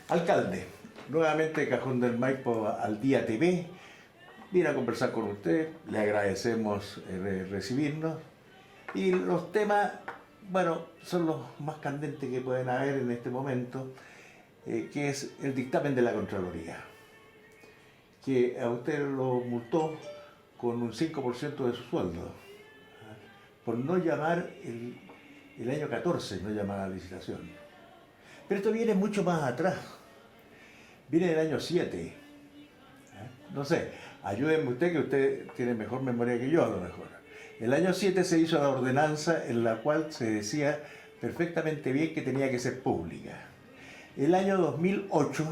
Alcalde, nuevamente Cajón del Maipo al Día TV. Vine a conversar con usted, le agradecemos recibirnos. Y los temas, bueno, son los más candentes que pueden haber en este momento, que es el dictamen de la Contraloría, que a usted lo multó con un 5% de su sueldo, por no llamar el año 14, no llamar a la licitación. Pero esto viene mucho más atrás, viene del año 7. No sé, ayúdenme usted, que usted tiene mejor memoria que yo a lo mejor. El año 7 se hizo la ordenanza en la cual se decía perfectamente bien que tenía que ser pública. El año 2008,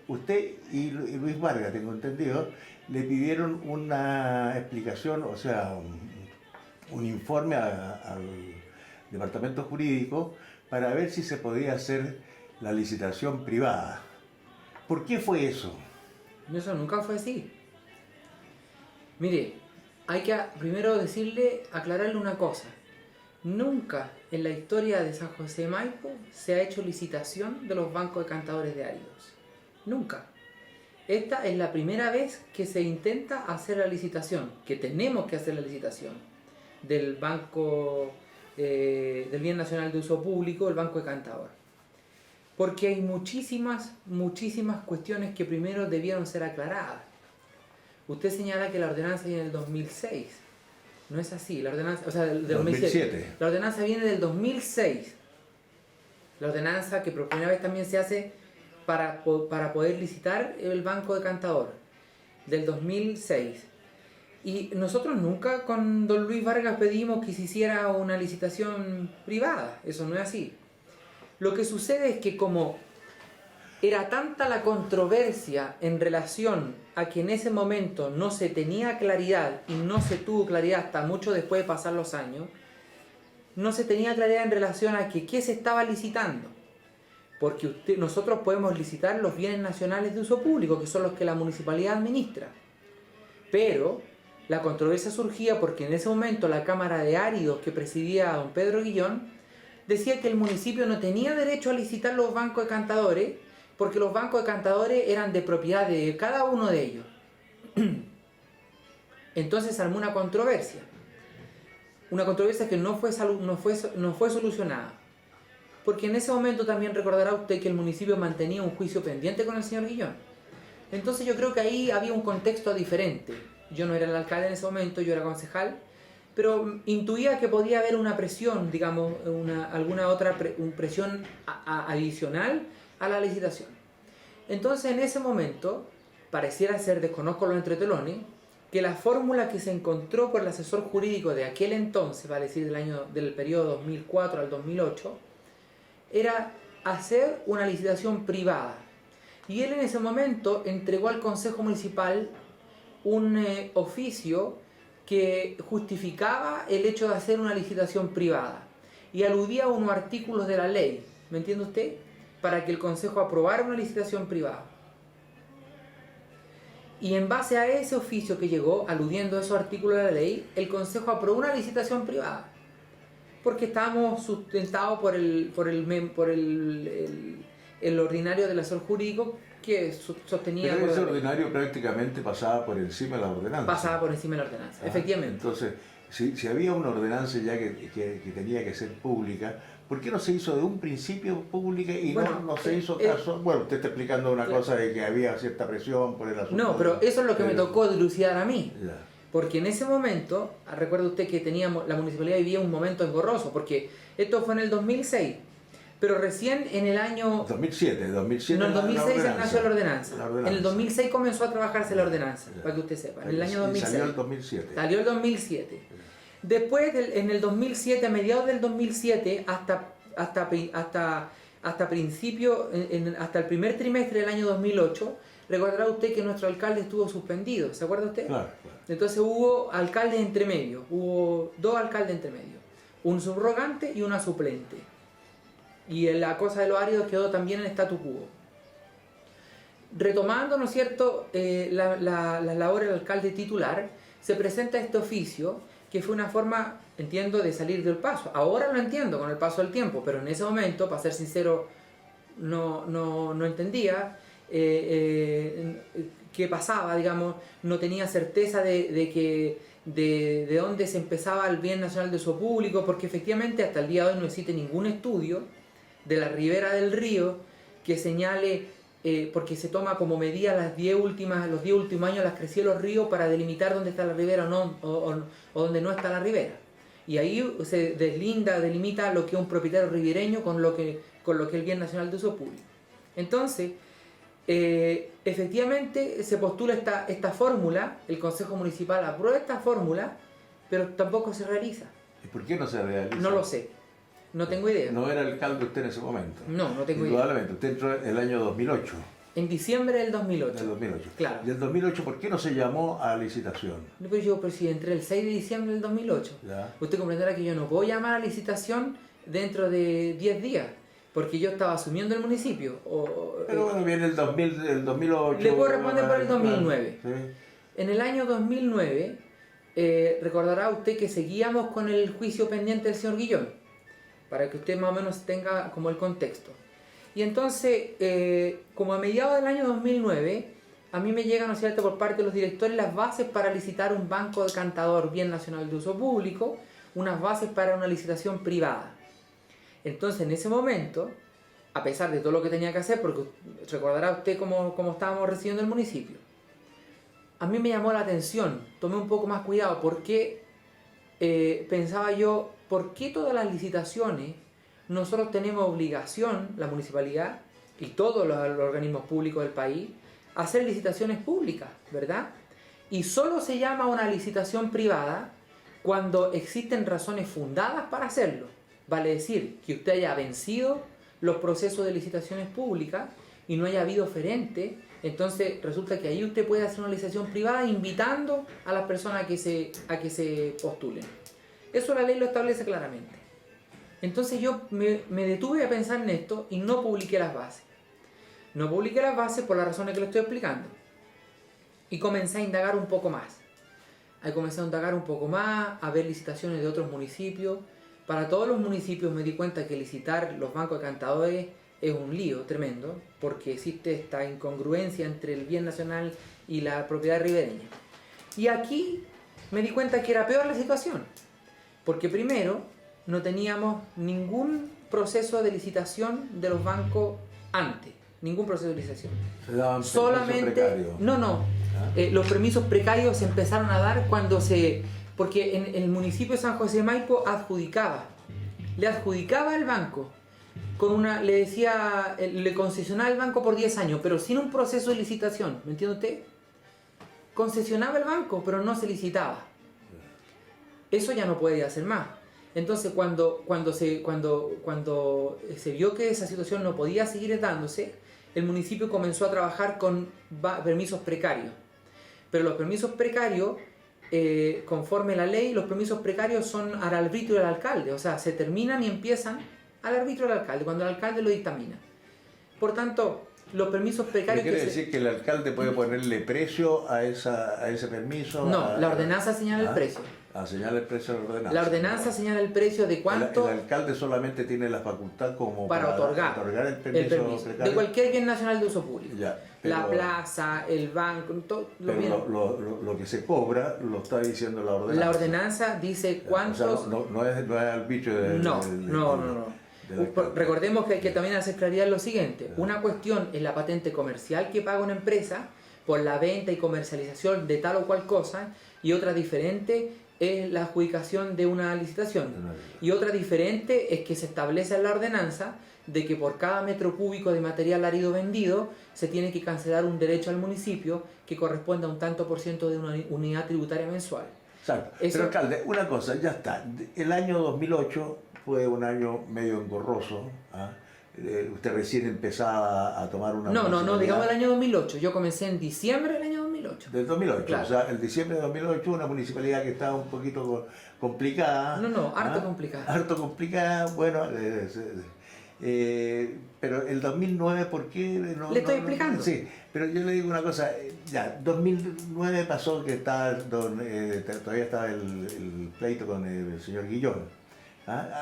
usted y Luis Vargas, tengo entendido, le pidieron una explicación, o sea, un informe al departamento jurídico para ver si se podía hacer la licitación privada. ¿Por qué fue eso? Eso nunca fue así. Mire, hay que primero aclararle una cosa. Nunca en la historia de San José de Maipo se ha hecho licitación de los bancos de cantadores de áridos. Nunca. Esta es la primera vez que se intenta hacer la licitación, que tenemos que hacer la licitación del Banco del Bien Nacional de Uso Público, el Banco de Cantador. Porque hay muchísimas cuestiones que primero debieron ser aclaradas. Usted señala que la ordenanza viene del 2006. No es así. La ordenanza, o sea, del 2007. La ordenanza viene del 2006. La ordenanza que por primera vez también se hace para poder licitar el Banco de Cantador, del 2006. Y nosotros nunca con don Luis Vargas pedimos que se hiciera una licitación privada. Eso no es así. Lo que sucede es que como era tanta la controversia en relación a que en ese momento no se tenía claridad y no se tuvo claridad hasta mucho después de pasar los años, no se tenía claridad en relación a que qué se estaba licitando. Porque nosotros podemos licitar los bienes nacionales de uso público, que son los que la municipalidad administra. Pero la controversia surgía porque en ese momento la Cámara de Áridos que presidía don Pedro Guillón decía que el municipio no tenía derecho a licitar los bancos de cantadores porque los bancos de cantadores eran de propiedad de cada uno de ellos. Entonces armó una controversia que no fue solucionada. Porque en ese momento también recordará usted que el municipio mantenía un juicio pendiente con el señor Guillón. Entonces yo creo que ahí había un contexto diferente. Yo no era el alcalde en ese momento, yo era concejal, pero intuía que podía haber una presión, digamos, alguna otra presión adicional a la licitación. Entonces en ese momento, pareciera ser, desconozco los entretelones, que la fórmula que se encontró por el asesor jurídico de aquel entonces, vale decir del periodo 2004 al 2008, era hacer una licitación privada. Y él en ese momento entregó al Consejo Municipal un oficio que justificaba el hecho de hacer una licitación privada y aludía a unos artículos de la ley, ¿me entiende usted? Para que el Consejo aprobara una licitación privada. Y en base a ese oficio que llegó, aludiendo a esos artículos de la ley, el Consejo aprobó una licitación privada. Porque estábamos sustentados por el ordinario del asesor jurídico que sostenía... Pero ese ordinario prácticamente pasaba por encima de la ordenanza. Pasaba por encima de la ordenanza, efectivamente. Entonces, si había una ordenanza ya que tenía que ser pública, ¿por qué no se hizo de un principio pública y no se hizo caso? Bueno, usted está explicando una cosa de que había cierta presión por el asunto. No, pero eso es lo que me tocó dilucidar a mí. Ya. Porque en ese momento, recuerda usted que la municipalidad vivía un momento engorroso, porque esto fue en el 2006. Pero recién en el año... 2007. No, en el 2006 nació la ordenanza. En el 2006 comenzó a trabajarse la ordenanza, para que usted sepa. En el año 2006. Salió el 2007. Salió el 2007. Después, en el 2007, a mediados del 2007, hasta principio, hasta el primer trimestre del año 2008, recordará usted que nuestro alcalde estuvo suspendido, ¿se acuerda usted? Claro. Entonces hubo alcaldes entre medio, hubo dos alcaldes entre medio, un subrogante y una suplente. Y la cosa de los áridos quedó también en statu quo. Retomando, ¿no es cierto?, las labores del alcalde titular, se presenta este oficio, que fue una forma, entiendo, de salir del paso. Ahora lo entiendo con el paso del tiempo, pero en ese momento, para ser sincero, no entendía qué pasaba, digamos, no tenía certeza de dónde se empezaba el bien nacional de uso público, porque efectivamente hasta el día de hoy no existe ningún estudio de la ribera del río que señale, porque se toma como medida los 10 últimos años las crecidas de los ríos para delimitar dónde está la ribera o dónde no está la ribera. Y ahí se delimita lo que es un propietario ribereño con lo que es el bien nacional de uso público. Entonces, efectivamente se postula esta fórmula, el Consejo Municipal aprueba esta fórmula, pero tampoco se realiza. ¿Y por qué no se realiza? No lo sé, no tengo idea. ¿No era alcalde usted en ese momento? No tengo idea. Indudablemente, usted entró en el año 2008. En diciembre del 2008. Del 2008. Claro. ¿Y el 2008 por qué no se llamó a licitación? No, pero si entré el 6 de diciembre del 2008. ¿Ya? Usted comprenderá que yo no puedo llamar a licitación dentro de 10 días, porque yo estaba asumiendo el municipio. Pero bueno, viene el 2008. Le puedo responder por el 2009. Sí. En el año 2009, recordará usted que seguíamos con el juicio pendiente del señor Guillón, para que usted más o menos tenga como el contexto. Y entonces, como a mediados del año 2009, a mí me llegan, ¿no es cierto?, por parte de los directores las bases para licitar un banco decantador bien nacional de uso público, unas bases para una licitación privada. Entonces, en ese momento, a pesar de todo lo que tenía que hacer, porque recordará usted cómo estábamos recibiendo el municipio, a mí me llamó la atención, tomé un poco más cuidado, porque pensaba yo, ¿por qué todas las licitaciones nosotros tenemos obligación, la municipalidad y todos los organismos públicos del país, a hacer licitaciones públicas, ¿verdad? Y solo se llama una licitación privada cuando existen razones fundadas para hacerlo. Vale decir, que usted haya vencido los procesos de licitaciones públicas y no haya habido oferente, entonces resulta que ahí usted puede hacer una licitación privada invitando a las personas a que se postulen. Eso la ley lo establece claramente. Entonces yo me detuve a pensar en esto y no publiqué las bases. No publiqué las bases por las razones que le estoy explicando. Y comencé a indagar un poco más. Ahí comencé a indagar un poco más, a ver licitaciones de otros municipios. Para todos los municipios me di cuenta que licitar los bancos decantadores es un lío tremendo, porque existe esta incongruencia entre el bien nacional y la propiedad ribereña. Y aquí me di cuenta que era peor la situación, porque primero no teníamos ningún proceso de licitación de los bancos antes, ningún proceso de licitación. Se daban Solamente, precarios. Los permisos precarios se empezaron a dar porque en el municipio de San José de Maipo le adjudicaba al banco, le concesionaba el banco por 10 años, pero sin un proceso de licitación, ¿me entiende usted? Concesionaba el banco, pero no se licitaba. Eso ya no puede hacer más. Entonces, cuando se vio que esa situación no podía seguir dándose, el municipio comenzó a trabajar con permisos precarios. Pero los permisos precarios, conforme la ley, los permisos precarios son al arbitrio del alcalde, o sea, se terminan y empiezan al arbitrio del alcalde, cuando el alcalde lo dictamina. Por tanto, los permisos precarios... ¿Quiere decir que el alcalde puede ponerle precio a ese permiso? No, la ordenanza señala el precio. Señala el precio de la ordenanza. La ordenanza señala el precio de cuánto... El alcalde solamente tiene la facultad como para otorgar el permiso precario. de cualquier bien nacional de uso público. Ya, la plaza, el banco, todo lo que se cobra lo está diciendo la ordenanza. La ordenanza dice cuántos... O sea, no es arbitrio de... No. Recordemos que hay que también hacer claridad en lo siguiente. Una cuestión es la patente comercial que paga una empresa por la venta y comercialización de tal o cual cosa, y otra diferente es la adjudicación de una licitación. Y otra diferente es que se establece en la ordenanza de que por cada metro cúbico de material árido vendido se tiene que cancelar un derecho al municipio que corresponde a un tanto por ciento de una unidad tributaria mensual. Exacto. Pero alcalde, una cosa, ya está. El año 2008 fue un año medio engorroso. Usted recién empezaba a tomar una... No, digamos el año 2008. Yo comencé en diciembre del año 2008. Del 2008, claro. O sea, el diciembre de 2008, una municipalidad que estaba un poquito complicada. Harto complicada. Harto complicada, bueno... pero el 2009, ¿por qué? Le estoy explicando. Sí, pero yo le digo una cosa, ya, 2009 pasó que todavía estaba el pleito con el señor Guillón.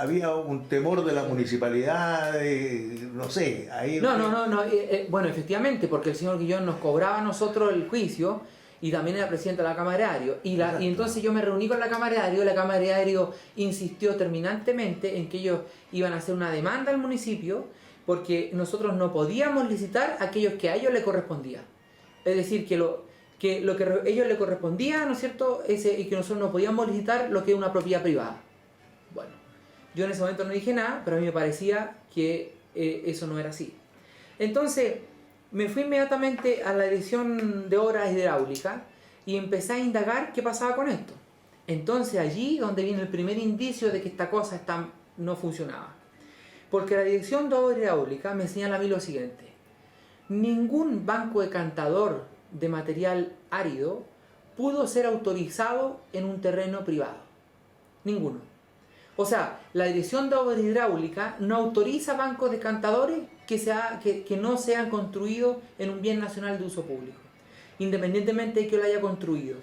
Había un temor de la municipalidad, no sé, ahí... No. Bueno, efectivamente, porque el señor Guillón nos cobraba a nosotros el juicio y también era presidente de la Cámara de Ario. Y entonces yo me reuní con la Cámara de Ario y la Cámara de Ario insistió terminantemente en que ellos iban a hacer una demanda al municipio porque nosotros no podíamos licitar aquellos que a ellos le correspondía. Es decir, que lo que ellos le correspondía, ¿no es cierto?, y que nosotros no podíamos licitar lo que es una propiedad privada. Bueno, yo en ese momento no dije nada, pero a mí me parecía que eso no era así. Entonces, me fui inmediatamente a la Dirección de Obras Hidráulicas y empecé a indagar qué pasaba con esto. Entonces, allí donde viene el primer indicio de que esta cosa no funcionaba. Porque la Dirección de Obras Hidráulicas me señala a mí lo siguiente. Ningún banco decantador de material árido pudo ser autorizado en un terreno privado. Ninguno. O sea, la Dirección de Obras Hidráulicas no autoriza bancos decantadores que no sean construidos en un bien nacional de uso público, independientemente de que lo haya construido.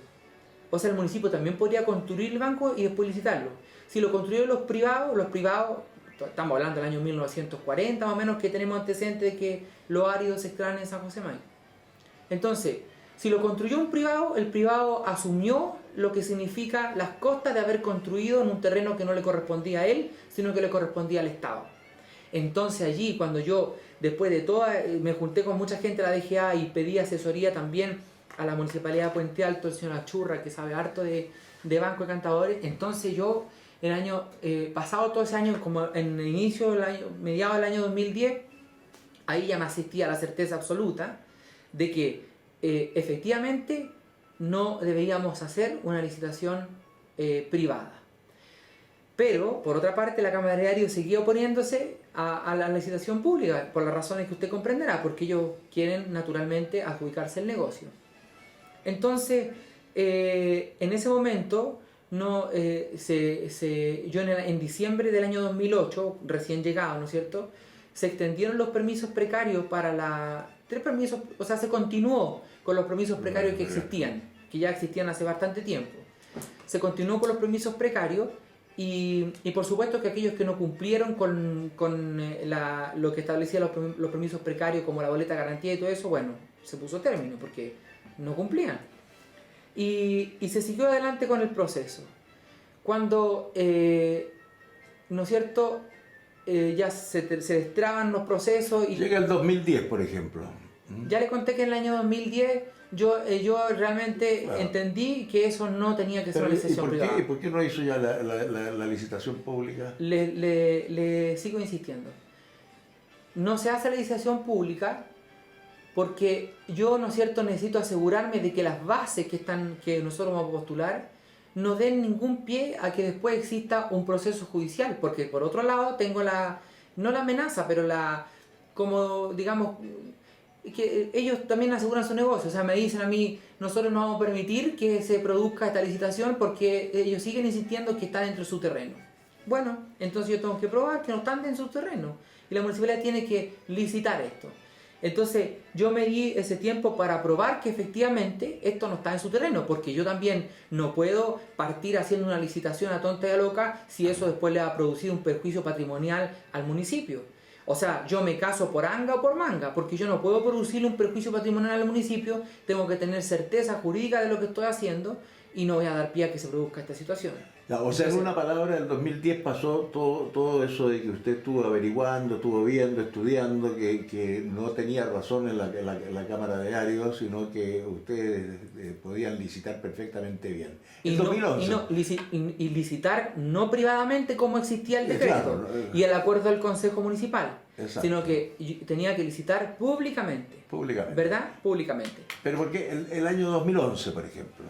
O sea, el municipio también podría construir el banco y después licitarlo. Si lo construyeron los privados, estamos hablando del año 1940 más o menos, que tenemos antecedentes de que los áridos se extraen en San José Maipo. Entonces, si lo construyó un privado, el privado asumió lo que significa las costas de haber construido en un terreno que no le correspondía a él, sino que le correspondía al Estado. Entonces allí, cuando yo, después de todo, me junté con mucha gente de la DGA y pedí asesoría también a la Municipalidad de Puente Alto, el señor Achurra, que sabe harto de banco de cantadores, entonces yo, el año pasado, todo ese año, como en el inicio del año, mediados del año 2010, ahí ya me asistí a la certeza absoluta de que efectivamente no deberíamos hacer una licitación privada. Pero, por otra parte, la Cámara de Ario seguía oponiéndose a la licitación pública, por las razones que usted comprenderá, porque ellos quieren naturalmente adjudicarse el negocio. Entonces, en ese momento, yo en diciembre del año 2008, recién llegado, ¿no es cierto?, se extendieron los permisos precarios para se continuó con los permisos precarios que existían, que ya existían hace bastante tiempo. Se continuó con los permisos precarios y por supuesto que aquellos que no cumplieron con lo que establecían los permisos precarios, como la boleta de garantía y todo eso, bueno, se puso término porque no cumplían. Y se siguió adelante con el proceso. Cuando, ¿no es cierto?, ya se destraban los procesos. Llega el 2010, por ejemplo. Ya le conté que en el año 2010 yo realmente entendí que eso no tenía que ser una licitación privada. ¿Y por qué no hizo ya la licitación pública? Le sigo insistiendo. No se hace la licitación pública porque yo, ¿no es cierto?, necesito asegurarme de que las bases que nosotros vamos a postular no den ningún pie a que después exista un proceso judicial, porque por otro lado tengo no la amenaza, pero como digamos, que ellos también aseguran su negocio. O sea, me dicen a mí, nosotros no vamos a permitir que se produzca esta licitación porque ellos siguen insistiendo que está dentro de su terreno. Bueno, entonces yo tengo que probar que no están dentro de su terreno y la municipalidad tiene que licitar esto. Entonces yo me di ese tiempo para probar que efectivamente esto no está en su terreno, porque yo también no puedo partir haciendo una licitación a tonta y a loca si eso después le va a producir un perjuicio patrimonial al municipio. O sea, yo me caso por anga o por manga, porque yo no puedo producirle un perjuicio patrimonial al municipio, tengo que tener certeza jurídica de lo que estoy haciendo y no voy a dar pie a que se produzca esta situación. O sea, en una palabra, en 2010 pasó todo eso de que usted estuvo averiguando, estuvo viendo, estudiando, que no tenía razón en la Cámara de Arios, sino que ustedes podían licitar perfectamente bien. En 2011. Y licitar no privadamente como existía el decreto y el acuerdo del Consejo Municipal, sino que tenía que licitar públicamente. ¿Verdad? Públicamente. Pero ¿por qué el año 2011, por ejemplo?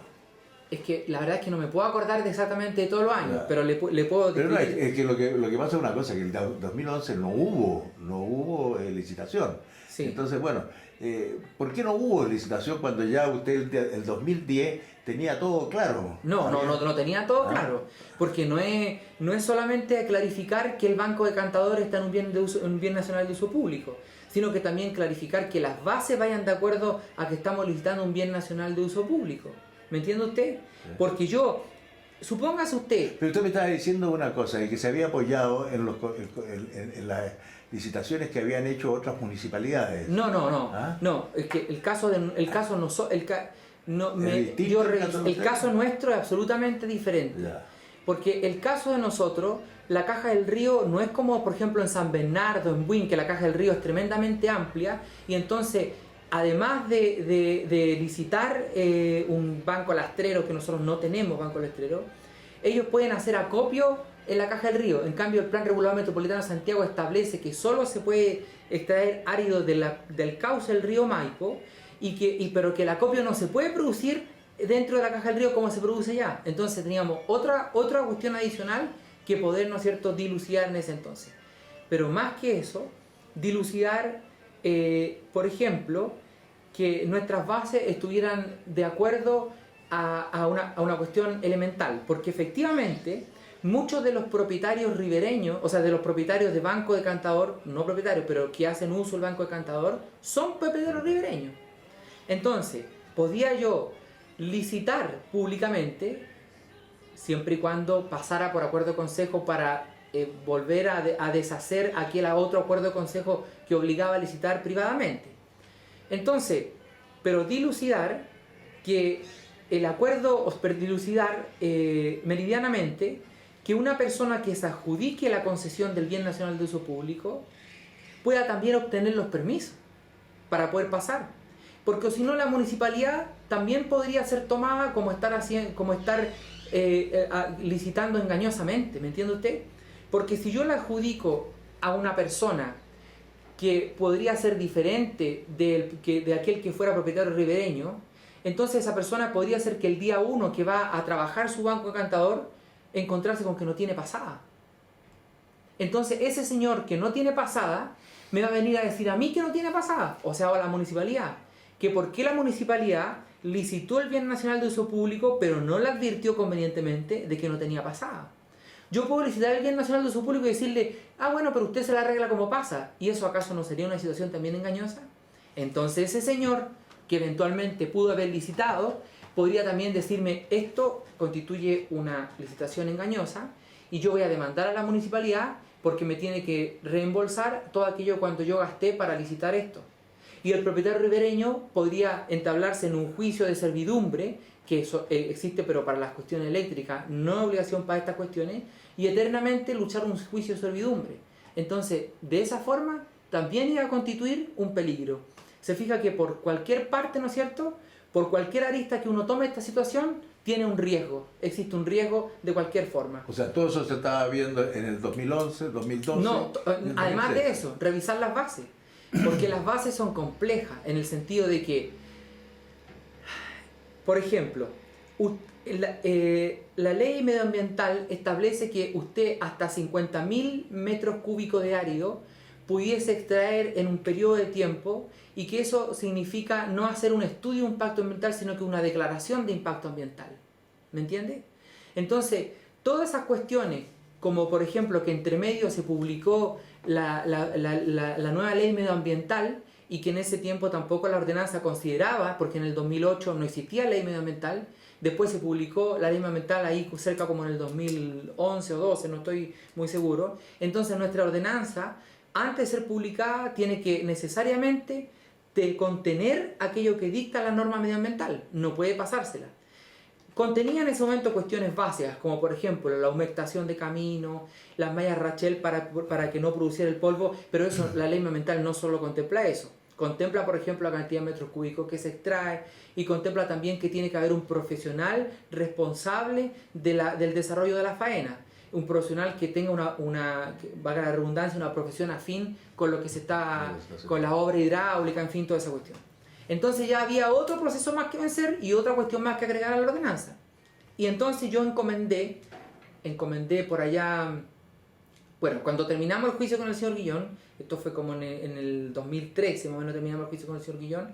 Es que la verdad es que no me puedo acordar de exactamente de todos los años, pero le puedo decir. Pero no, es que lo que pasa es una cosa, que en el 2011 no hubo licitación. Sí. Entonces, bueno, ¿por qué no hubo licitación cuando ya usted el 2010 tenía todo claro? No tenía todo claro, porque no es solamente clarificar que el banco decantador está en un bien nacional de uso público, sino que también clarificar que las bases vayan de acuerdo a que estamos licitando un bien nacional de uso público. ¿Me entiende usted? Porque yo supóngase usted. Pero usted me estaba diciendo una cosa, de que se había apoyado en las licitaciones que habían hecho otras municipalidades. No, ¿Ah? no, es que el caso no distinto el caso de el caso nuestro es absolutamente diferente. Ya. Porque el caso de nosotros, la Caja del Río no es como, por ejemplo, en San Bernardo, en Buin, que la Caja del Río es tremendamente amplia, y entonces, además de licitar un banco lastrero, que nosotros no tenemos banco lastrero, ellos pueden hacer acopio en la Caja del Río. En cambio, el Plan Regulador Metropolitano de Santiago establece que solo se puede extraer árido del cauce del río Maipo, pero que el acopio no se puede producir dentro de la Caja del Río como se produce ya. Entonces teníamos otra cuestión adicional que poder, ¿no es cierto?, dilucidar en ese entonces. Pero más que eso, dilucidar, por ejemplo, que nuestras bases estuvieran de acuerdo a una cuestión elemental, porque efectivamente muchos de los propietarios ribereños, o sea, de los propietarios de Banco Decantador, no propietarios, pero que hacen uso del Banco Decantador, son propietarios ribereños. Entonces, podía yo licitar públicamente, siempre y cuando pasara por acuerdo de consejo para volver a deshacer aquel otro acuerdo de consejo que obligaba a licitar privadamente. Entonces, pero dilucidar que el acuerdo, dilucidar meridianamente que una persona que se adjudique la concesión del bien nacional de uso público pueda también obtener los permisos para poder pasar. Porque si no, la municipalidad también podría ser tomada como estar licitando engañosamente, ¿me entiende usted? Porque si yo la adjudico a una persona que podría ser diferente de aquel que fuera propietario ribereño, entonces esa persona podría ser que el día 1 que va a trabajar su banco decantador encontrarse con que no tiene pasada. Entonces ese señor que no tiene pasada me va a venir a decir a mí que no tiene pasada, o sea, a la municipalidad, que por qué la municipalidad licitó el bien nacional de uso público pero no le advirtió convenientemente de que no tenía pasada. Yo puedo licitar el bien nacional de uso público y decirle, bueno, pero usted se la arregla como pasa, ¿y eso acaso no sería una situación también engañosa? Entonces ese señor que eventualmente pudo haber licitado podría también decirme, esto constituye una licitación engañosa y yo voy a demandar a la municipalidad porque me tiene que reembolsar todo aquello cuanto yo gasté para licitar esto. Y el propietario ribereño podría entablarse en un juicio de servidumbre, que eso, existe pero para las cuestiones eléctricas, no hay obligación para estas cuestiones, y eternamente luchar un juicio de servidumbre. Entonces, de esa forma, también iba a constituir un peligro. Se fija que por cualquier parte, ¿no es cierto?, por cualquier arista que uno tome esta situación, tiene un riesgo, existe un riesgo de cualquier forma. O sea, todo eso se estaba viendo en el 2011, 2012. No, además de eso, revisar las bases, porque las bases son complejas en el sentido de que, por ejemplo, la ley medioambiental establece que usted hasta 50.000 metros cúbicos de árido pudiese extraer en un periodo de tiempo, y que eso significa no hacer un estudio de impacto ambiental, sino que una declaración de impacto ambiental. ¿Me entiende? Entonces, todas esas cuestiones, como por ejemplo que entre medio se publicó la nueva ley medioambiental, y que en ese tiempo tampoco la ordenanza consideraba, porque en el 2008 no existía ley medioambiental, después se publicó la ley medioambiental ahí cerca como en el 2011 o 12, no estoy muy seguro. Entonces nuestra ordenanza, antes de ser publicada, tiene que necesariamente contener aquello que dicta la norma medioambiental, no puede pasársela. Contenía en ese momento cuestiones básicas, como por ejemplo la humectación de caminos, las mallas Rachel para que no produciera el polvo, pero eso, la ley medioambiental no solo contempla eso. Contempla, por ejemplo, la cantidad de metros cúbicos que se extrae, y contempla también que tiene que haber un profesional responsable del desarrollo de la faena. Un profesional que tenga valga la redundancia, una profesión afín con lo que se está, con la obra hidráulica, en fin, toda esa cuestión. Entonces ya había otro proceso más que vencer y otra cuestión más que agregar a la ordenanza. Y entonces yo encomendé por allá, bueno, cuando terminamos el juicio con el señor Guillón, esto fue como en el 2013, más o menos terminamos el juicio con el señor Guillón,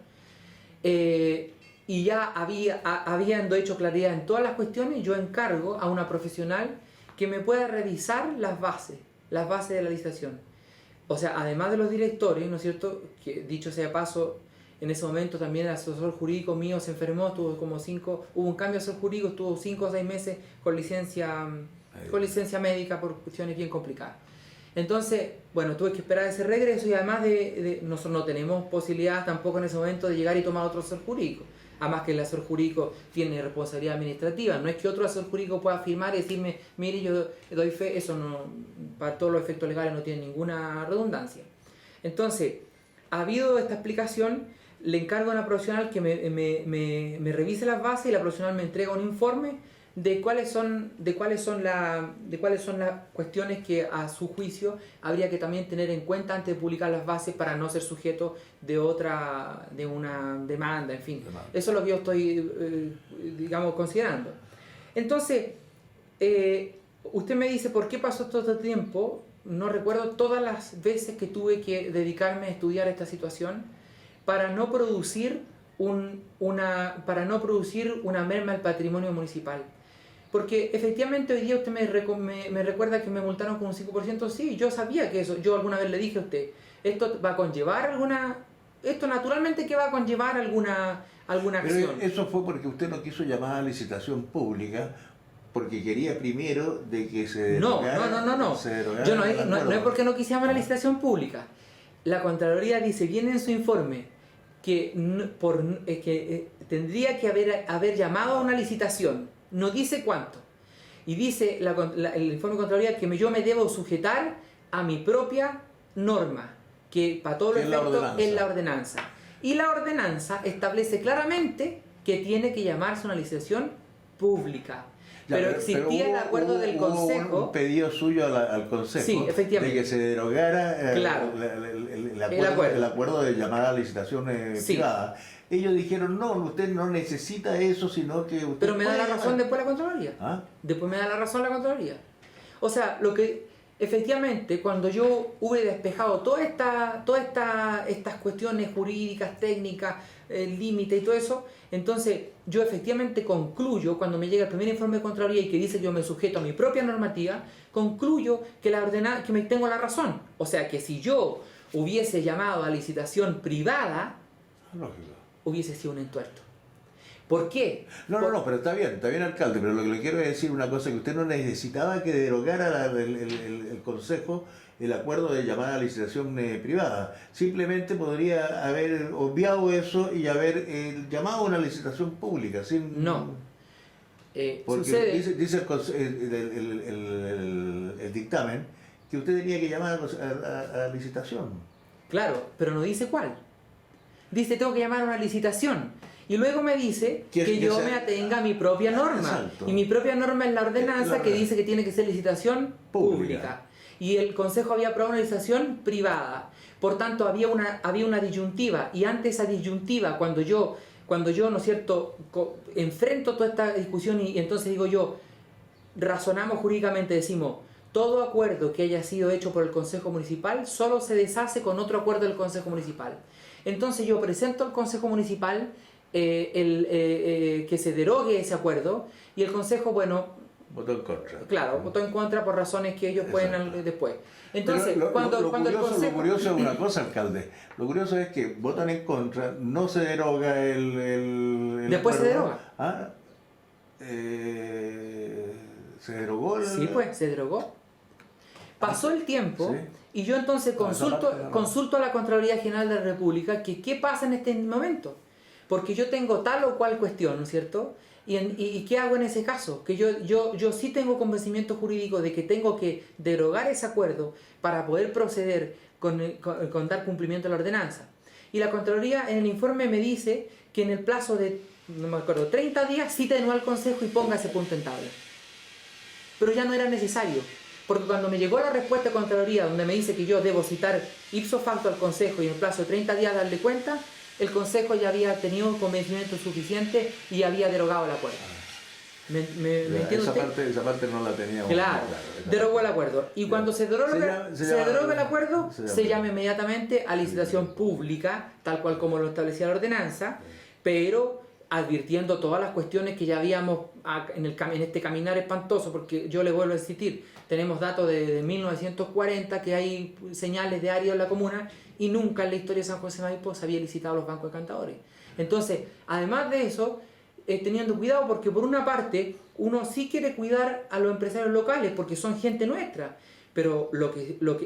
y ya habiendo hecho claridad en todas las cuestiones, yo encargo a una profesional que me pueda revisar las bases de la licitación. O sea, además de los directorios, ¿no es cierto?, que dicho sea paso, En ese momento también el asesor jurídico mío se enfermó, hubo un cambio de asesor jurídico, estuvo 5 o 6 meses con licencia médica por cuestiones bien complicadas. Entonces, bueno, tuve que esperar ese regreso y además nosotros no tenemos posibilidad tampoco en ese momento de llegar y tomar otro asesor jurídico. Además que el asesor jurídico tiene responsabilidad administrativa, no es que otro asesor jurídico pueda firmar y decirme, mire, yo doy fe, eso no, para todos los efectos legales no tiene ninguna redundancia. Entonces, ha habido esta explicación, le encargo a una profesional que me revise las bases y la profesional me entrega un informe de cuáles son las cuestiones que a su juicio habría que también tener en cuenta antes de publicar las bases para no ser sujeto de una demanda, en fin. Eso es lo que yo estoy, considerando. Entonces, usted me dice, ¿por qué pasó todo este tiempo? No recuerdo todas las veces que tuve que dedicarme a estudiar esta situación para no producir una merma al patrimonio municipal. Porque efectivamente hoy día usted me recuerda que me multaron con un 5%. Sí, yo sabía que eso, yo alguna vez le dije a usted, esto va a conllevar esto naturalmente que va a conllevar alguna acción. Pero eso fue porque usted no quiso llamar a licitación pública, porque quería primero de que se derogara. No. Yo no es porque no quise llamar a la licitación pública. La Contraloría dice bien en su informe que tendría que haber llamado a una licitación. No dice cuánto. Y dice el informe de Contraloría que yo me debo sujetar a mi propia norma, que para todos los efectos es la ordenanza. Y la ordenanza establece claramente que tiene que llamarse una licitación pública. Pero existía el acuerdo del Consejo. Hubo un pedido suyo al Consejo, sí, efectivamente, de que se derogara claro, el acuerdo de llamada a licitación privada. Ellos dijeron, no, usted no necesita eso, sino que usted... Pero me da la razón después la Contraloría. ¿Ah? Después me da la razón la Contraloría. O sea, efectivamente, cuando yo hube despejado todas estas cuestiones jurídicas, técnicas, el límite y todo eso, entonces yo efectivamente concluyo, cuando me llega el primer informe de Contraloría y que dice que yo me sujeto a mi propia normativa, concluyo que me tengo la razón. O sea, que si yo hubiese llamado a licitación privada, lógico, hubiese sido un entuerto. ¿Por qué? No, pero está bien, alcalde, pero lo que le quiero es decir una cosa, que usted no necesitaba que derogara el Consejo el acuerdo de llamada a licitación privada. Simplemente podría haber obviado eso y haber llamado a una licitación pública. No. Porque sucede... dice el dictamen que usted tenía que llamar a licitación. Claro, pero no dice cuál. Dice, tengo que llamar a una licitación. Y luego me dice que yo me atenga a mi propia norma. Exacto. Y mi propia norma es la ordenanza que dice que tiene que ser licitación pública. Y el Consejo había aprobado una licitación privada. Por tanto, había una disyuntiva. Y ante esa disyuntiva, cuando yo, ¿no es cierto?, enfrento toda esta discusión y entonces digo yo, razonamos jurídicamente, decimos, todo acuerdo que haya sido hecho por el Consejo Municipal solo se deshace con otro acuerdo del Consejo Municipal. Entonces yo presento al Consejo Municipal que se derogue ese acuerdo y el Consejo, votó en contra. Claro, votó en contra por razones que ellos pueden después. Entonces, lo cuando el Consejo... Lo curioso es una cosa, alcalde. Lo curioso es que votan en contra, no se deroga el después acuerdo. se deroga. ¿Ah? ¿Se derogó? Sí, pues, se derogó. Pasó el tiempo, ¿sí? Y yo entonces consulto a la Contraloría General de la República que qué pasa en este momento. Porque yo tengo tal o cual cuestión, ¿no es cierto? ¿Y qué hago en ese caso? Que yo sí tengo convencimiento jurídico de que tengo que derogar ese acuerdo para poder proceder con dar cumplimiento a la ordenanza. Y la Contraloría en el informe me dice que en el plazo de, no me acuerdo, 30 días cite de nuevo al Consejo y ponga ese punto en tabla. Pero ya no era necesario. Porque cuando me llegó la respuesta de Contraloría, donde me dice que yo debo citar ipso facto al Consejo y en el plazo de 30 días darle cuenta, el Consejo ya había tenido convencimiento suficiente y había derogado el acuerdo. ¿Me entiende usted? Esa parte no la teníamos. Claro, derogó el acuerdo. Y cuando se deroga el acuerdo, se llama inmediatamente a licitación pública, tal cual como lo establecía la ordenanza, pero advirtiendo todas las cuestiones que ya habíamos en este caminar espantoso, porque yo le vuelvo a insistir, tenemos datos de 1940 que hay señales de árido en la comuna y nunca en la historia de San José Maipo se había licitado los bancos de cantadores. Entonces, además de eso, teniendo cuidado porque por una parte uno sí quiere cuidar a los empresarios locales porque son gente nuestra, pero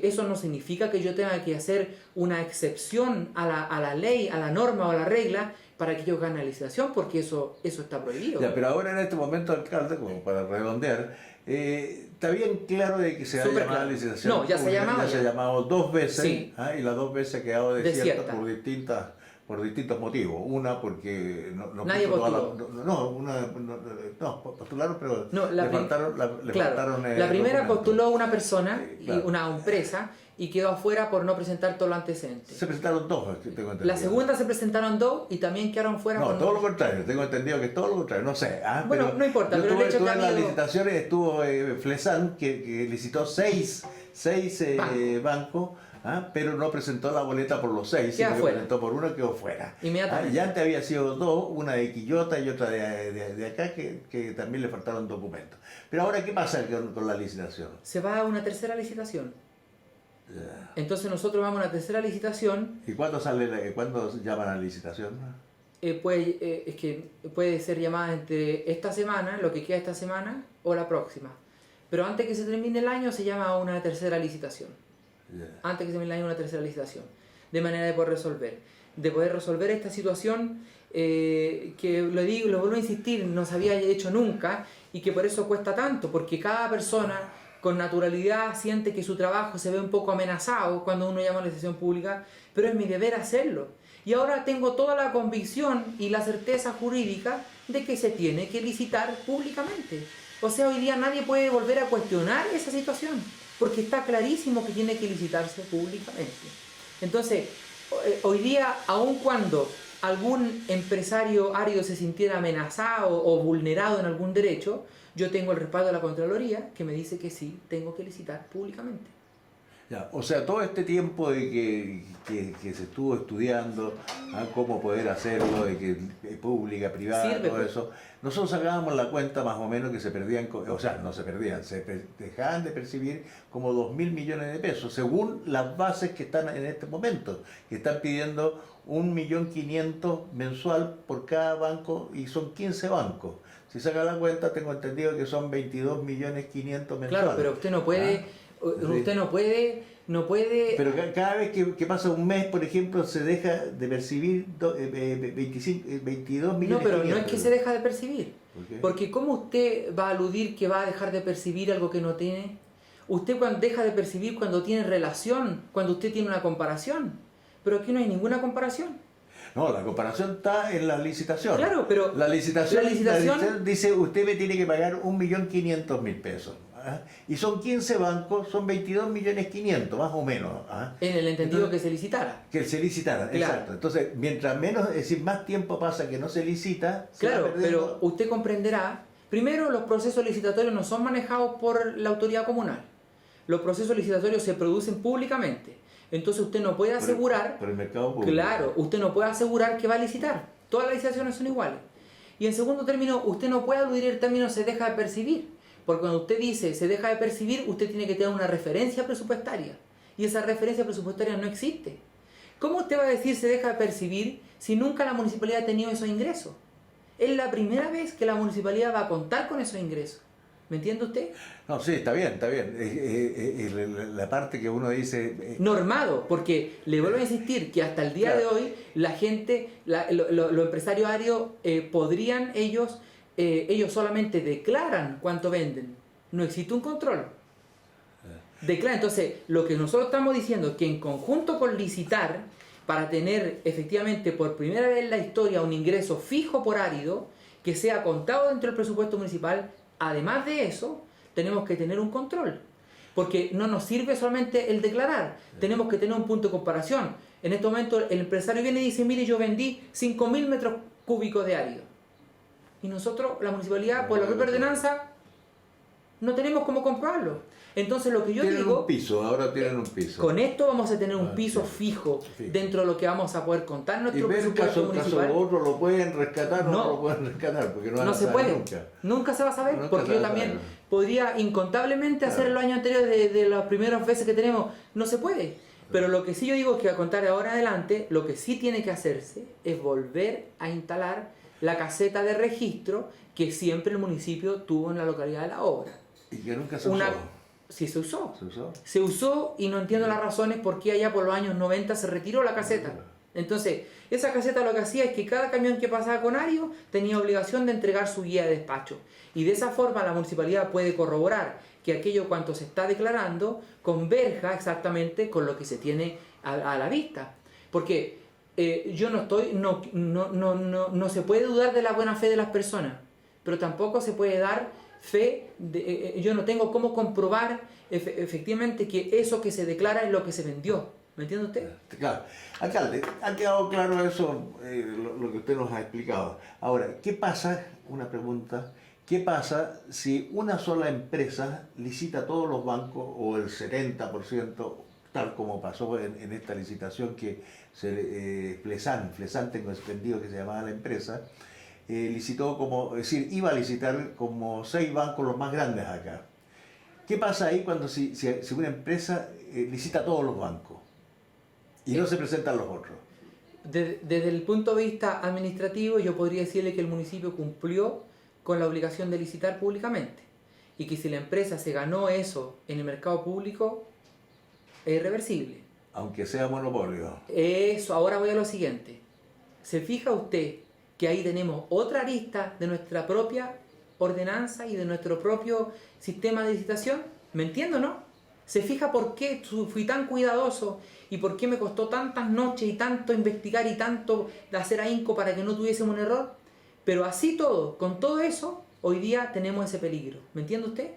eso no significa que yo tenga que hacer una excepción a la ley, a la norma o a la regla para que ellos ganen la licitación, porque eso está prohibido. Ya, pero ahora en este momento, alcalde, como para redondear, está bien claro de que se ha Súper llamado claro. la licitación No, ya se ha pública, llamado ya se ha ya. llamado 2 veces, Sí. y las 2 veces ha quedado desierta Desierta. por distintos motivos. Una porque Nadie puso toda postuló. no, postularon, pero No, le faltaron la primera documentos. postuló una persona, Sí, claro. una empresa, y quedó afuera por no presentar todos los antecedentes. Se presentaron 2, tengo entendido. La segunda se presentaron 2 y también quedaron fuera. No, por todo lo contrario, tengo entendido que es todo lo contrario, no sé. Bueno, pero no importa, yo pero el hecho estuve que en ha las habido- licitaciones, estuvo Flesan, que licitó 6 bancos, pero no presentó la boleta por los 6, Queda sino que fuera. presentó por uno, quedó fuera. Inmediatamente. Y antes había sido 2, una de Quillota y otra de acá, que también le faltaron documentos. Pero ahora, ¿qué pasa con la licitación? Se va a una tercera licitación. Ya. Entonces nosotros vamos a una tercera licitación. ¿Y cuándo cuándo llaman a la licitación? Es que puede ser llamada entre esta semana, lo que queda esta semana, o la próxima. Pero antes que se termine el año se llama a una tercera licitación. Ya. Antes que se termine el año, una tercera licitación. De manera de poder resolver esta situación que lo vuelvo a insistir, no se había hecho nunca y que por eso cuesta tanto, porque cada persona con naturalidad siente que su trabajo se ve un poco amenazado cuando uno llama a la licitación pública, pero es mi deber hacerlo. Y ahora tengo toda la convicción y la certeza jurídica de que se tiene que licitar públicamente. O sea, hoy día nadie puede volver a cuestionar esa situación, porque está clarísimo que tiene que licitarse públicamente. Entonces, hoy día, aun cuando algún empresario árido se sintiera amenazado o vulnerado en algún derecho, yo tengo el respaldo de la Contraloría que me dice que sí, tengo que licitar públicamente. Ya, o sea, todo este tiempo de que se estuvo estudiando cómo poder hacerlo, de que pública, privada, Sirve, todo pues. eso, nosotros sacábamos la cuenta más o menos que se perdían, o sea, no se perdían, dejaban de percibir como 2.000 millones de pesos, según las bases que están en este momento, que están pidiendo 1.500.000 mensual por cada banco y son 15 bancos. Si saca la cuenta, tengo entendido que son 22.500.000 mensuales. Claro, pero usted no puede, no puede. Pero cada vez que pasa un mes, por ejemplo, se deja de percibir 22 millones. No, pero no es que se deja de percibir. ¿Por qué? Porque ¿cómo usted va a aludir que va a dejar de percibir algo que no tiene? Usted cuando deja de percibir cuando tiene relación, cuando usted tiene una comparación. Pero aquí no hay ninguna comparación. No, la comparación está en la licitación. Claro, pero la licitación la licitación dice, usted me tiene que pagar 1.500.000 pesos. Y son 15 bancos, son 22.500.000, más o menos. en el entendido Entonces, que se licitara. que se licitara, Claro. exacto. Entonces, mientras menos, es decir, más tiempo pasa que no se licita, se va Claro, perdiendo. pero usted comprenderá, primero los procesos licitatorios no son manejados por la autoridad comunal. Los procesos licitatorios se producen públicamente. Entonces usted no puede asegurar, por el mercado público. claro, usted no puede asegurar que va a licitar. Todas las licitaciones son iguales. Y en segundo término, usted no puede aludir el término se deja de percibir. Porque cuando usted dice se deja de percibir, usted tiene que tener una referencia presupuestaria. Y esa referencia presupuestaria no existe. ¿Cómo usted va a decir se deja de percibir si nunca la municipalidad ha tenido esos ingresos? Es la primera vez que la municipalidad va a contar con esos ingresos. ¿Me entiende usted? No, sí, está bien, está bien. La parte que uno dice... Normado, porque le vuelvo a insistir que hasta el día Claro. de hoy la gente, los empresarios áridos podrían ellos solamente declaran cuánto venden. No existe un control. Declara. Entonces, lo que nosotros estamos diciendo es que en conjunto con licitar, para tener efectivamente por primera vez en la historia un ingreso fijo por árido, que sea contado dentro del presupuesto municipal, además de eso, tenemos que tener un control. Porque no nos sirve solamente el declarar, tenemos que tener un punto de comparación. En este momento el empresario viene y dice, mire, yo vendí 5.000 metros cúbicos de árido. Y nosotros, la municipalidad, por la propia ordenanza, no tenemos cómo comprobarlo. Entonces lo que yo tienen digo... un piso, ahora tienen un piso. Con esto vamos a tener un piso sí. fijo Sí. dentro de lo que vamos a poder contar en nuestro Y ver presupuesto caso municipal. otro lo pueden rescatar o No. no lo pueden rescatar, porque no van No a se saber puede, nunca. nunca se va a saber, Nunca porque se yo va a también saber. podría incontablemente Claro. hacer en los años anteriores de las primeras veces que tenemos, no se puede. Pero lo que sí yo digo es que a contar de ahora en adelante, lo que sí tiene que hacerse es volver a instalar la caseta de registro que siempre el municipio tuvo en la localidad de La Obra. Y que nunca se Una... usó. Sí, se usó. ¿Se usó? Se usó y no entiendo las razones por qué allá por los años 90 se retiró la caseta. Entonces, esa caseta lo que hacía es que cada camión que pasaba con Ario tenía obligación de entregar su guía de despacho. Y de esa forma la municipalidad puede corroborar que aquello cuanto se está declarando converja exactamente con lo que se tiene a la vista. Porque yo no estoy, no se puede dudar de la buena fe de las personas, pero tampoco se puede dar fe, yo no tengo cómo comprobar efectivamente que eso que se declara es lo que se vendió. ¿Me entiende usted? Claro. Alcalde, ha quedado claro eso, lo que usted nos ha explicado. Ahora, ¿qué pasa? Una pregunta. ¿Qué pasa si una sola empresa licita a todos los bancos o el 70%, tal como pasó en esta licitación que Flesan tengo entendido que se llamaba la empresa, licitó como, es decir, iba a licitar como 6 bancos los más grandes acá? ¿Qué pasa ahí cuando si una empresa licita a todos los bancos y no se presentan los otros? Desde el punto de vista administrativo, yo podría decirle que el municipio cumplió con la obligación de licitar públicamente y que si la empresa se ganó eso en el mercado público, es irreversible. Aunque sea monopolio. Eso, ahora voy a lo siguiente. ¿Se fija usted que ahí tenemos otra arista de nuestra propia ordenanza y de nuestro propio sistema de licitación? ¿Me entiendo, no? ¿Se fija por qué fui tan cuidadoso y por qué me costó tantas noches y tanto investigar y tanto hacer ahínco para que no tuviésemos un error? Pero así todo, con todo eso, hoy día tenemos ese peligro. ¿Me entiende usted?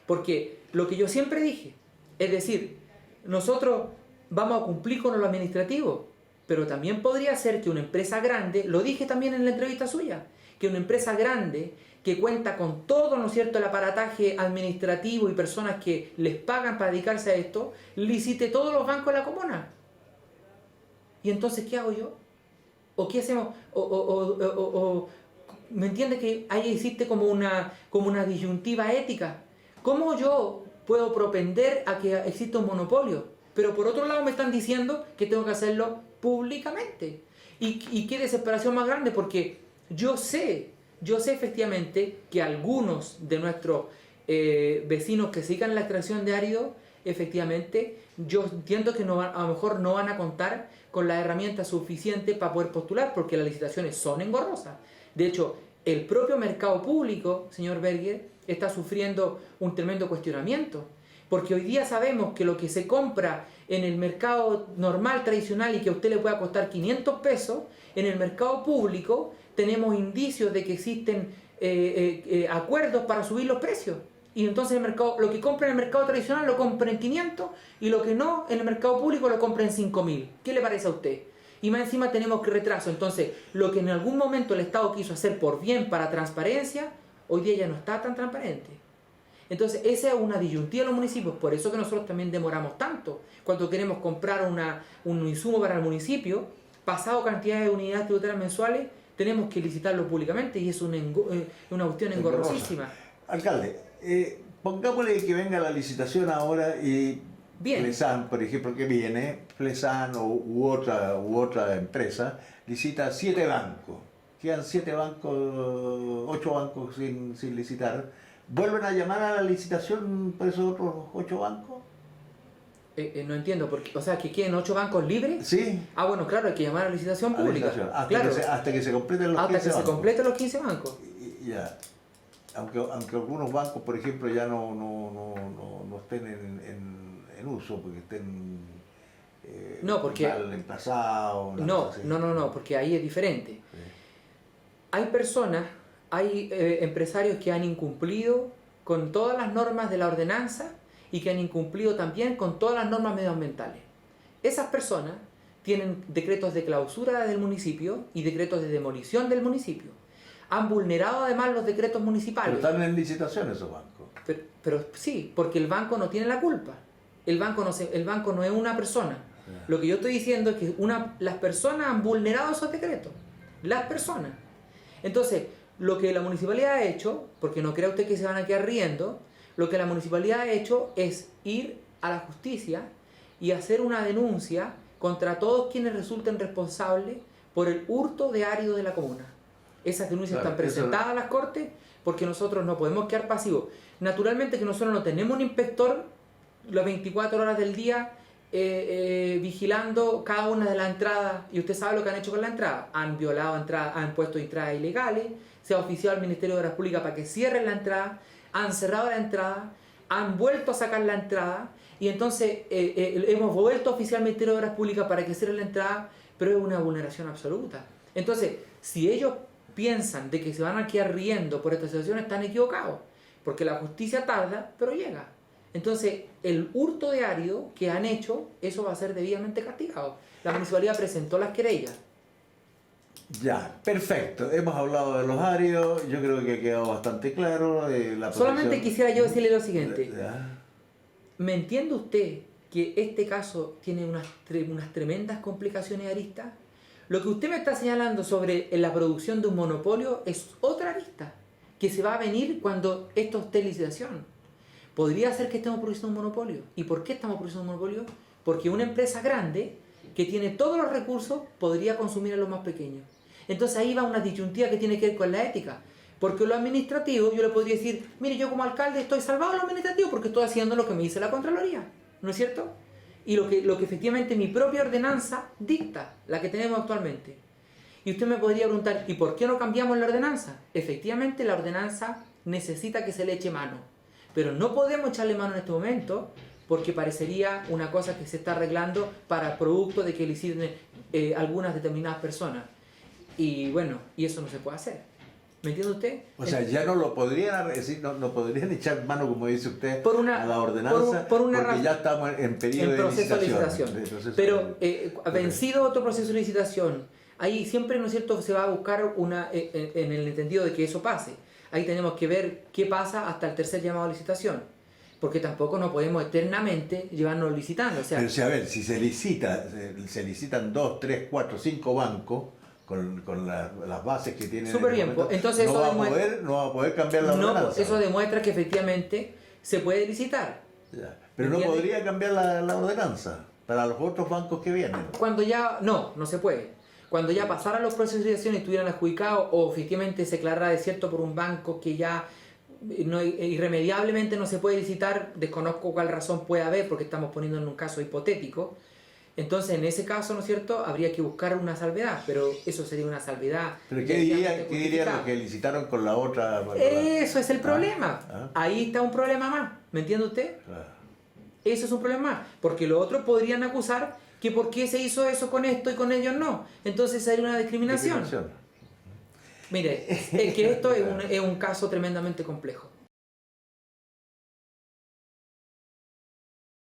Porque lo que yo siempre dije, es decir, nosotros vamos a cumplir con lo administrativo, pero también podría ser que una empresa grande, lo dije también en la entrevista suya, que una empresa grande que cuenta con todo, ¿no es cierto?, el aparataje administrativo y personas que les pagan para dedicarse a esto, licite todos los bancos de la comuna. ¿Y entonces qué hago yo? ¿O qué hacemos? ¿Me entiende que ahí existe como una disyuntiva ética? ¿Cómo yo puedo propender a que exista un monopolio? Pero por otro lado me están diciendo que tengo que hacerlo públicamente. ¿Y qué desesperación más grande? Porque yo sé efectivamente que algunos de nuestros vecinos que se dedican a la extracción de árido, efectivamente, yo entiendo que a lo mejor no van a contar con la herramienta suficiente para poder postular, porque las licitaciones son engorrosas. De hecho, el propio mercado público, señor Berger, está sufriendo un tremendo cuestionamiento, porque hoy día sabemos que lo que se compra en el mercado normal, tradicional, y que a usted le pueda costar 500 pesos, en el mercado público tenemos indicios de que existen acuerdos para subir los precios. Y entonces lo que compra en el mercado tradicional lo compra en 500 y lo que no en el mercado público lo compra en 5.000. ¿Qué le parece a usted? Y más encima tenemos que retraso. Entonces, lo que en algún momento el Estado quiso hacer por bien para transparencia, hoy día ya no está tan transparente. Entonces, esa es una disyuntiva de los municipios. Por eso que nosotros también demoramos tanto. Cuando queremos comprar un insumo para el municipio, pasado cantidad de unidades tributarias mensuales, tenemos que licitarlo públicamente y es una cuestión engorrosísima. Alcalde, pongámosle que venga la licitación ahora y Flesan, por ejemplo, que viene, Flesan u otra empresa, licita 7 bancos. Quedan 7 bancos, 8 bancos sin licitar. ¿Vuelven a llamar a la licitación por esos otros 8 bancos? No entiendo, porque, o sea, que queden 8 bancos libres. Sí. Ah, bueno, claro, hay que llamar a la licitación pública. Hasta que se completen los 15 bancos. Hasta que se completen los 15 bancos. Ya. Aunque algunos bancos, por ejemplo, ya no estén en uso, porque estén porque mal emplazados. No, porque ahí es diferente. Sí. Hay empresarios que han incumplido con todas las normas de la ordenanza y que han incumplido también con todas las normas medioambientales. Esas personas tienen decretos de clausura del municipio y decretos de demolición del municipio. Han vulnerado además los decretos municipales. Pero están en licitación esos bancos. Pero sí, porque el banco no tiene la culpa. El banco no es una persona. Lo que yo estoy diciendo es que las personas han vulnerado esos decretos. Las personas. Entonces, lo que la municipalidad ha hecho, porque no crea usted que se van a quedar riendo, lo que la municipalidad ha hecho es ir a la justicia y hacer una denuncia contra todos quienes resulten responsables por el hurto de árido de la comuna. Esas denuncias están presentadas a las cortes porque nosotros no podemos quedar pasivos. Naturalmente que nosotros no tenemos un inspector las 24 horas del día vigilando cada una de las entradas, y usted sabe lo que han hecho con la entrada. Han violado entradas, han puesto entradas ilegales, se ha oficiado al Ministerio de Obras Públicas para que cierren la entrada, han cerrado la entrada, han vuelto a sacar la entrada, y entonces hemos vuelto a oficiar al Ministerio de Obras Públicas para que cierren la entrada, pero es una vulneración absoluta. Entonces, si ellos piensan de que se van a quedar riendo por esta situación, están equivocados, porque la justicia tarda, pero llega. Entonces, el hurto de árido que han hecho, eso va a ser debidamente castigado. La municipalidad presentó las querellas. Ya, perfecto. Hemos hablado de los áridos, yo creo que ha quedado bastante claro. Solamente quisiera yo decirle lo siguiente. Ya. ¿Me entiende usted que este caso tiene unas tremendas complicaciones aristas? Lo que usted me está señalando sobre la producción de un monopolio es otra arista que se va a venir cuando esto esté en licitación. Podría ser que estemos produciendo un monopolio. ¿Y por qué estamos produciendo un monopolio? Porque una empresa grande que tiene todos los recursos podría consumir a los más pequeños. Entonces ahí va una disyuntiva que tiene que ver con la ética. Porque lo administrativo, yo le podría decir, mire, yo como alcalde estoy salvado de lo administrativo porque estoy haciendo lo que me dice la Contraloría. ¿No es cierto? Y lo que efectivamente mi propia ordenanza dicta, la que tenemos actualmente. Y usted me podría preguntar, ¿y por qué no cambiamos la ordenanza? Efectivamente, la ordenanza necesita que se le eche mano. Pero no podemos echarle mano en este momento porque parecería una cosa que se está arreglando para producto de que le hicieron algunas determinadas personas. Y bueno, y eso no se puede hacer. ¿Me entiende usted? O sea, ya no lo podrían decir, no podrían echar mano, como dice usted, a la ordenanza, porque ya estamos en periodo de proceso licitación. de licitación. Pero vencido otro proceso de licitación, ahí siempre, ¿no es cierto?, se va a buscar en el entendido de que eso pase. Ahí tenemos que ver qué pasa hasta el tercer llamado a licitación, porque tampoco no podemos eternamente llevarnos licitando. O sea, pero si, a ver, si se licitan 2, 3, 4, 5 bancos con las bases que tienen, súper bien, entonces no eso va a poder cambiar la ordenanza. Eso demuestra que efectivamente se puede licitar. Ya. Pero no podría cambiar la ordenanza para los otros bancos que vienen. Cuando ya no se puede. Cuando ya pasaran los procesos de licitación y estuvieran adjudicados o efectivamente se declarara desierto por un banco que ya irremediablemente no se puede licitar, desconozco cuál razón puede haber porque estamos poniendo en un caso hipotético, entonces en ese caso, ¿no es cierto?, habría que buscar una salvedad, pero eso sería una salvedad. ¿Pero qué dirían los que licitaron con la otra? Eso es el problema. Ahí está un problema más, ¿me entiende usted? Eso es un problema más, porque los otros podrían acusar que por qué se hizo eso con esto y con ellos no. Entonces sería una discriminación. Mire, es que esto es un caso tremendamente complejo.